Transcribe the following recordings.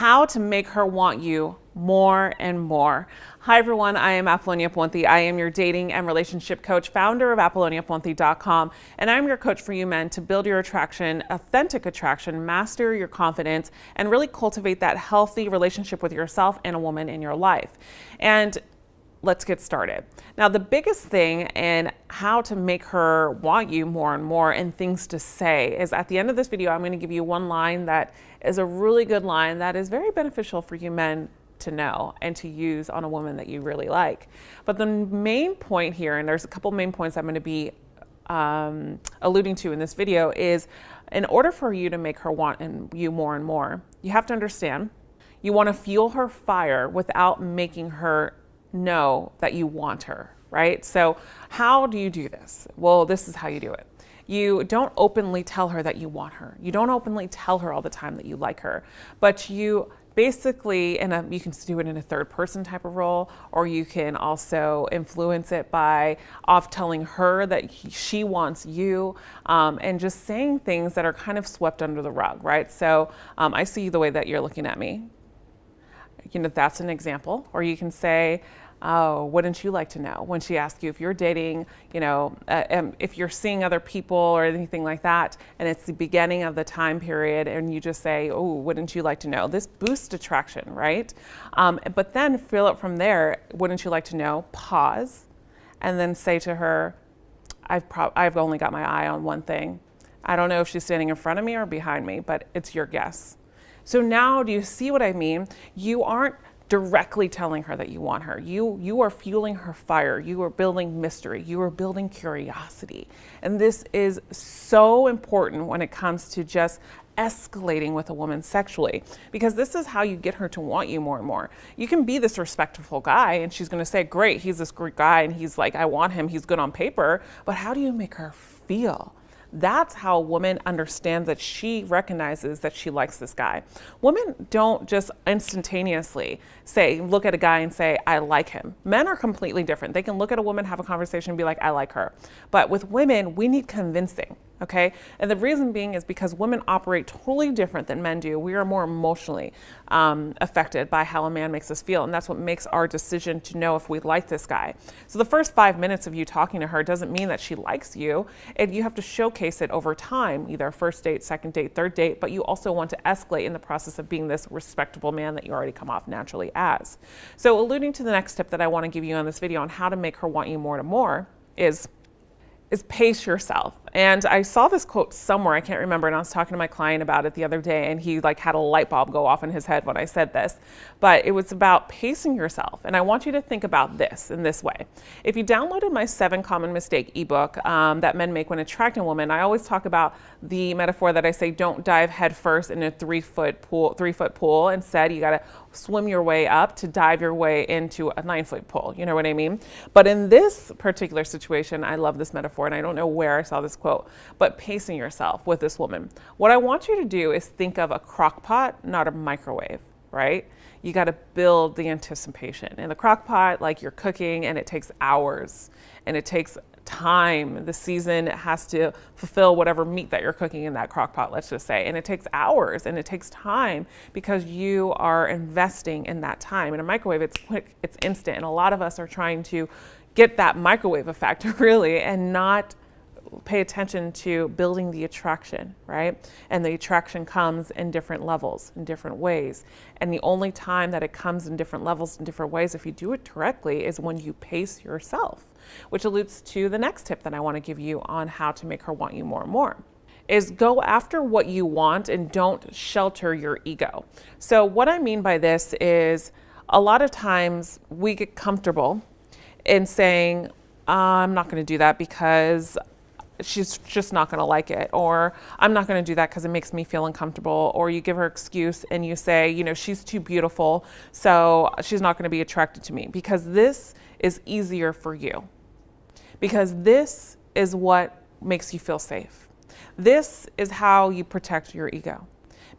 how to make her want you more and more. Hi everyone, I am Apollonia Ponte. I am your dating and relationship coach, founder of ApolloniaPonte.com, and I'm your coach for you men to build your attraction, authentic attraction, master your confidence, and really cultivate that healthy relationship with yourself and a woman in your life. And let's get started. Now, the biggest thing in how to make her want you more and more and things to say is at the end of this video, I'm going to give you one line that is a really good line that is very beneficial for you men to know and to use on a woman that you really like. But the main point here, and there's a couple main points I'm going to be alluding to in this video, is in order for you to make her want you more and more, you have to understand you want to fuel her fire without making her know that you want her, right? So how do you do this? Well, this is how you do it. You don't openly tell her that you want her. You don't openly tell her all the time that you like her, but you basically, you can do it in a third person type of role, or you can also influence it by telling her that she wants you, and just saying things that are kind of swept under the rug, right? So I see the way that you're looking at me. You know, that's an example. Or you can say, oh, wouldn't you like to know? When she asks you if you're dating, you know, if you're seeing other people or anything like that, and it's the beginning of the time period, and you just say, oh, wouldn't you like to know? This boosts attraction, right? But then fill it from there. Wouldn't you like to know? Pause, and then say to her, I've only got my eye on one thing. I don't know if she's standing in front of me or behind me, but it's your guess. So now, do you see what I mean? You aren't directly telling her that you want her. You are fueling her fire. You are building mystery. You are building curiosity. And this is so important when it comes to just escalating with a woman sexually, because this is how you get her to want you more and more. You can be this respectful guy and she's going to say, great, he's this great guy and he's like, I want him, he's good on paper, but how do you make her feel? That's how a woman understands that she recognizes that she likes this guy. Women don't just instantaneously look at a guy and say, I like him. Men are completely different. They can look at a woman, have a conversation, and be like, I like her. But with women, we need convincing, okay? And the reason being is because women operate totally different than men do. We are more emotionally affected by how a man makes us feel. And that's what makes our decision to know if we like this guy. So the first 5 minutes of you talking to her doesn't mean that she likes you. You have to showcase it over time, either first date, second date, third date, but you also want to escalate in the process of being this respectable man that you already come off naturally as. So alluding to the next tip that I want to give you on this video on how to make her want you more and more is pace yourself. And I saw this quote somewhere, I can't remember, and I was talking to my client about it the other day, and he like had a light bulb go off in his head when I said this. But it was about pacing yourself. And I want you to think about this in this way. If you downloaded my 7 Common Mistake ebook that men make when attracting a woman, I always talk about the metaphor that I say, don't dive head first in a 3-foot pool. Instead, you gotta swim your way up to dive your way into a 9-foot pool. You know what I mean? But in this particular situation, I love this metaphor, and I don't know where I saw this quote, but pacing yourself with this woman. What I want you to do is think of a crock pot, not a microwave, right? You got to build the anticipation. In the crock pot, like you're cooking, and it takes hours and it takes time. The season has to fulfill whatever meat that you're cooking in that crock pot, let's just say. And it takes hours and it takes time because you are investing in that time. In a microwave, it's quick, it's instant. And a lot of us are trying to get that microwave effect really and not pay attention to building the attraction, right? And the attraction comes in different levels, in different ways. And the only time that it comes in different levels, in different ways, if you do it correctly, is when you pace yourself, which alludes to the next tip that I want to give you on how to make her want you more and more. Is go after what you want and don't shelter your ego. So what I mean by this is a lot of times we get comfortable in saying, I'm not going to do that because she's just not going to like it, or I'm not going to do that because it makes me feel uncomfortable, or you give her excuse and you say, you know, she's too beautiful, so she's not going to be attracted to me, because this is easier for you, because this is what makes you feel safe. This is how you protect your ego,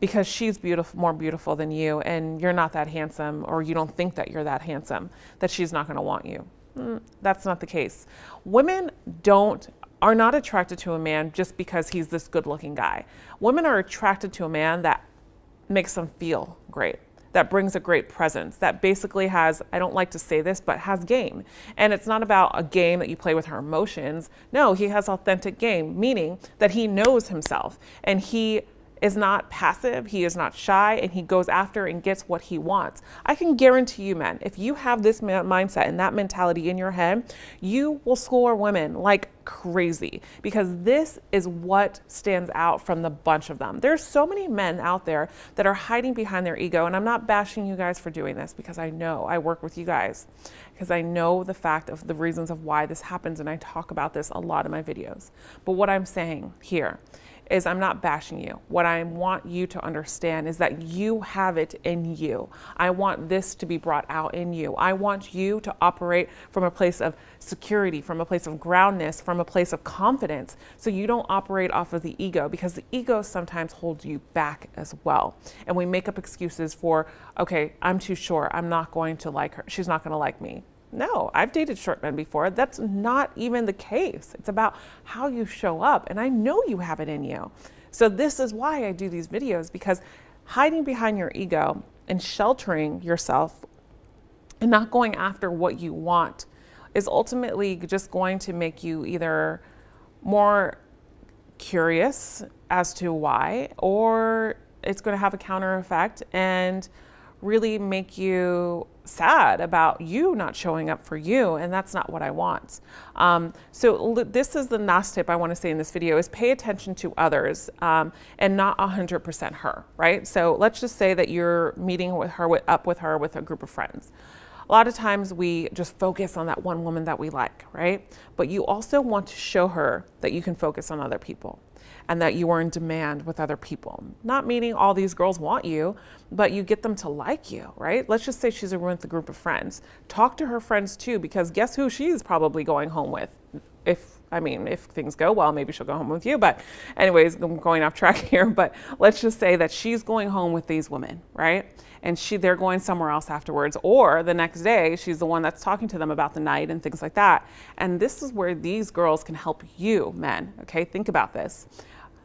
because she's beautiful, more beautiful than you, and you're not that handsome, or you don't think that you're that handsome, that she's not going to want you. That's not the case. Women are not attracted to a man just because he's this good looking guy. Women are attracted to a man that makes them feel great, that brings a great presence, that basically has, I don't like to say this, but has game. And it's not about a game that you play with her emotions. No, he has authentic game, meaning that he knows himself and he is not passive, he is not shy, and he goes after and gets what he wants. I can guarantee you, men, if you have this mindset and that mentality in your head, you will score women like crazy, because this is what stands out from the bunch of them. There's so many men out there that are hiding behind their ego, and I'm not bashing you guys for doing this, because I know I work with you guys, because I know the fact of the reasons of why this happens, and I talk about this a lot in my videos. But what I'm saying here is I'm not bashing you. What I want you to understand is that you have it in you. I want this to be brought out in you. I want you to operate from a place of security, from a place of groundness, from a place of confidence, so you don't operate off of the ego, because the ego sometimes holds you back as well. And we make up excuses for, okay, I'm too short, I'm not going to like her, she's not gonna like me. No, I've dated short men before. That's not even the case. It's about how you show up, and I know you have it in you. So this is why I do these videos, because hiding behind your ego and sheltering yourself and not going after what you want is ultimately just going to make you either more curious as to why, or it's going to have a counter effect and really make you sad about you not showing up for you, and that's not what I want. So this is the last tip I want to say in this video, is pay attention to others and not 100% her, right? So let's just say that you're meeting with her, up with her with a group of friends. A lot of times we just focus on that one woman that we like, right? But you also want to show her that you can focus on other people and that you are in demand with other people. Not meaning all these girls want you, but you get them to like you, right? Let's just say she's with a group of friends. Talk to her friends too, because guess who she's probably going home with? If things go well, maybe she'll go home with you. But anyways, I'm going off track here, but let's just say that she's going home with these women, right? And they're going somewhere else afterwards, or the next day, she's the one that's talking to them about the night and things like that. And this is where these girls can help you, men, okay? Think about this.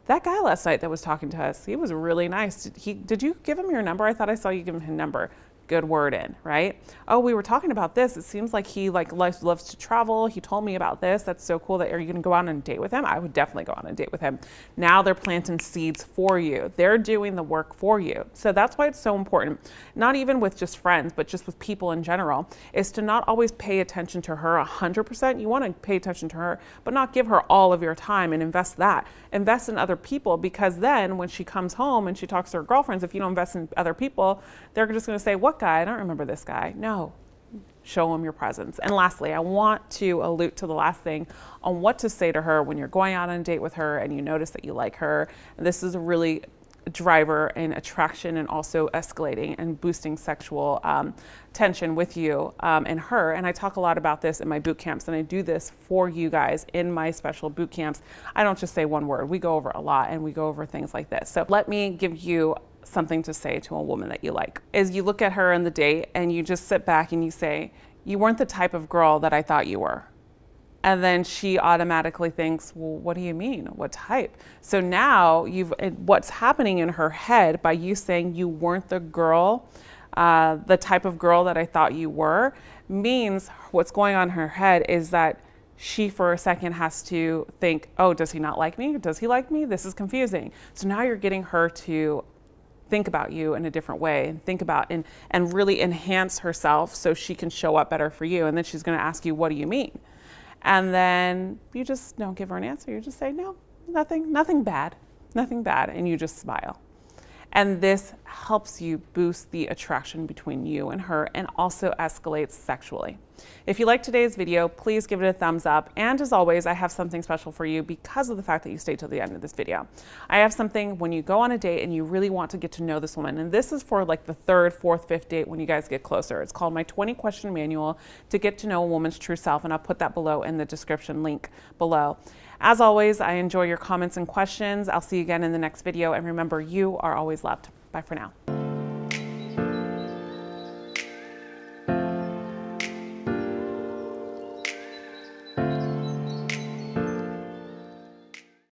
That guy last night that was talking to us, he was really nice. Did you give him your number? I thought I saw you give him his number. Good word in, right? Oh, we were talking about this. It seems like he loves to travel. He told me about this. That's so cool. Are you going to go out on a date with him? I would definitely go on a date with him. Now they're planting seeds for you. They're doing the work for you. So that's why it's so important, not even with just friends, but just with people in general, is to not always pay attention to her 100%. You want to pay attention to her, but not give her all of your time and invest that. Invest in other people, because then when she comes home and she talks to her girlfriends, if you don't invest in other people, they're just going to say, what guy? I don't remember this guy. No, show them your presence. And lastly, I want to allude to the last thing on what to say to her when you're going out on a date with her and you notice that you like her. And this is a really driver in attraction and also escalating and boosting sexual tension with you and her. And I talk a lot about this in my boot camps, and I do this for you guys in my special boot camps. I don't just say one word. We go over a lot, and we go over things like this. So let me give you something to say to a woman that you like. Is you look at her on the date and you just sit back and you say, you weren't the type of girl that I thought you were. And then she automatically thinks, well, what do you mean? What type? So now what's happening in her head by you saying you weren't the girl, the type of girl that I thought you were, means what's going on in her head is that she for a second has to think, oh, does he not like me? Does he like me? This is confusing. So now you're getting her to think about you in a different way, and think about and really enhance herself so she can show up better for you. And then she's going to ask you, what do you mean? And then you just don't give her an answer. You just say, no, nothing bad, and you just smile. And this helps you boost the attraction between you and her, and also escalates sexually. If you liked today's video, please give it a thumbs up. And as always, I have something special for you because of the fact that you stayed till the end of this video. I have something when you go on a date and you really want to get to know this woman. And this is for like the third, fourth, fifth date when you guys get closer. It's called my 20-question manual to get to know a woman's true self. And I'll put that below in the description link below. As always, I enjoy your comments and questions. I'll see you again in the next video. And remember, you are always loved. Bye for now.